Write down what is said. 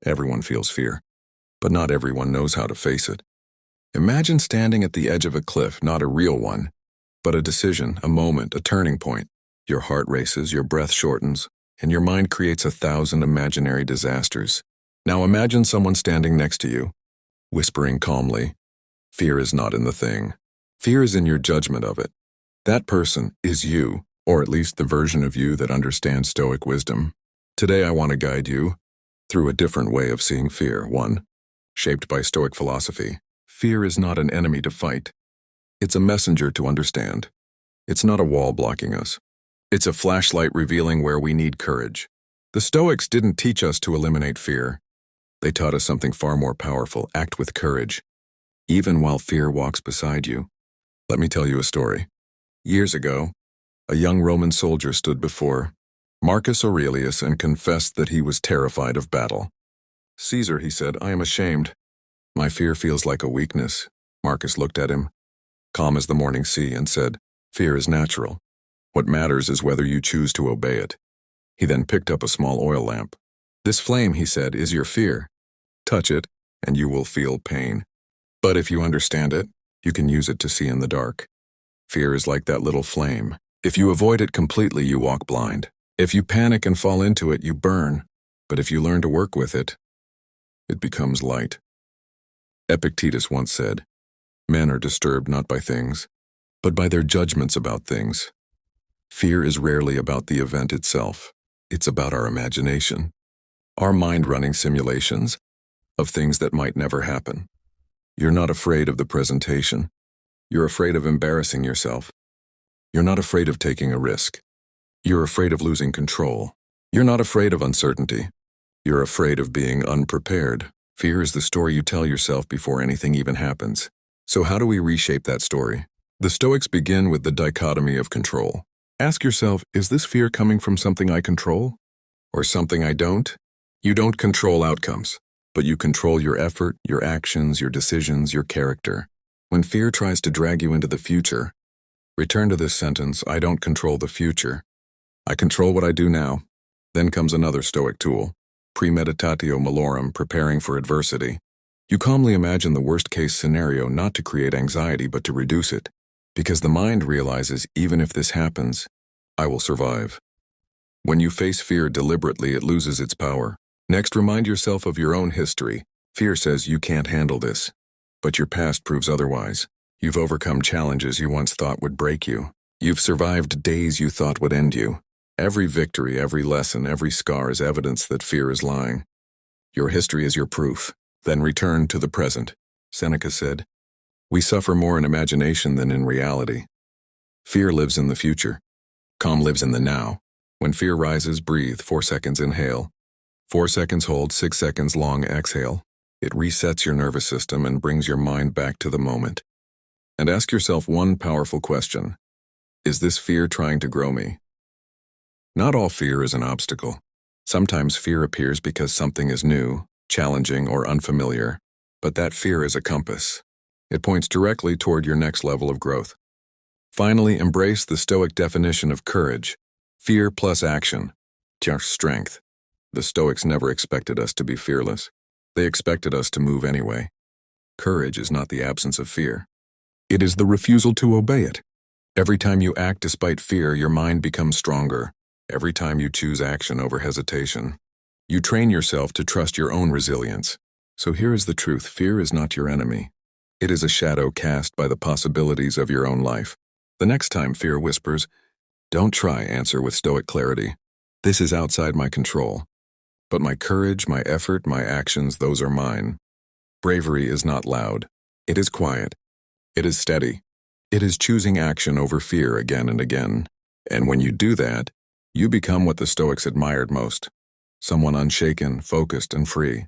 Everyone feels fear, but not everyone knows how to face it. Imagine standing at the edge of a cliff, not a real one, but a decision, a moment, a turning point. Your heart races, your breath shortens, and your mind creates 1,000 imaginary disasters. Now imagine someone standing next to you, whispering calmly, "Fear is not in the thing. Fear is in your judgment of it." That person is you, or at least the version of you that understands Stoic wisdom. Today I want to guide you through a different way of seeing fear. 1. Shaped by Stoic philosophy. Fear is not an enemy to fight. It's a messenger to understand. It's not a wall blocking us. It's a flashlight revealing where we need courage. The Stoics didn't teach us to eliminate fear. They taught us something far more powerful: act with courage, even while fear walks beside you. Let me tell you a story. Years ago, a young Roman soldier stood before Marcus Aurelius and confessed that he was terrified of battle. "Caesar," he said, "I am ashamed. My fear feels like a weakness." Marcus looked at him, calm as the morning sea, and said, "Fear is natural. What matters is whether you choose to obey it." He then picked up a small oil lamp. "This flame," he said, "is your fear. Touch it, and you will feel pain. But if you understand it, you can use it to see in the dark. Fear is like that little flame. If you avoid it completely, you walk blind. If you panic and fall into it, you burn. But if you learn to work with it, it becomes light." Epictetus once said, "Men are disturbed not by things, but by their judgments about things." Fear is rarely about the event itself. It's about our imagination, our mind running simulations of things that might never happen. You're not afraid of the presentation. You're afraid of embarrassing yourself. You're not afraid of taking a risk. You're afraid of losing control. You're not afraid of uncertainty. You're afraid of being unprepared. Fear is the story you tell yourself before anything even happens. So how do we reshape that story? The Stoics begin with the dichotomy of control. Ask yourself, is this fear coming from something I control or something I don't? You don't control outcomes, but you control your effort, your actions, your decisions, your character. When fear tries to drag you into the future, return to this sentence: I don't control the future. I control what I do now. Then comes another Stoic tool: premeditatio malorum, preparing for adversity. You calmly imagine the worst-case scenario, not to create anxiety, but to reduce it. Because the mind realizes, even if this happens, I will survive. When you face fear deliberately, it loses its power. Next, remind yourself of your own history. Fear says you can't handle this, but your past proves otherwise. You've overcome challenges you once thought would break you. You've survived days you thought would end you. Every victory, every lesson, every scar is evidence that fear is lying. Your history is your proof. Then return to the present. Seneca said, "We suffer more in imagination than in reality." Fear lives in the future. Calm lives in the now. When fear rises, breathe. 4 seconds inhale. 4 seconds hold. 6 seconds long exhale. It resets your nervous system and brings your mind back to the moment. And ask yourself one powerful question: is this fear trying to grow me? Not all fear is an obstacle. Sometimes fear appears because something is new, challenging, or unfamiliar, but that fear is a compass. It points directly toward your next level of growth. Finally, embrace the Stoic definition of courage: fear plus action, strength. The Stoics never expected us to be fearless. They expected us to move anyway. Courage is not the absence of fear. It is the refusal to obey it. Every time you act despite fear, your mind becomes stronger. Every time you choose action over hesitation, you train yourself to trust your own resilience. So here is the truth: fear is not your enemy. It is a shadow cast by the possibilities of your own life. The next time fear whispers, don't try answer with Stoic clarity: this is outside my control. But my courage, my effort, my actions, those are mine. Bravery is not loud. It is quiet. It is steady. It is choosing action over fear again and again. And when you do that, you become what the Stoics admired most: someone unshaken, focused, and free.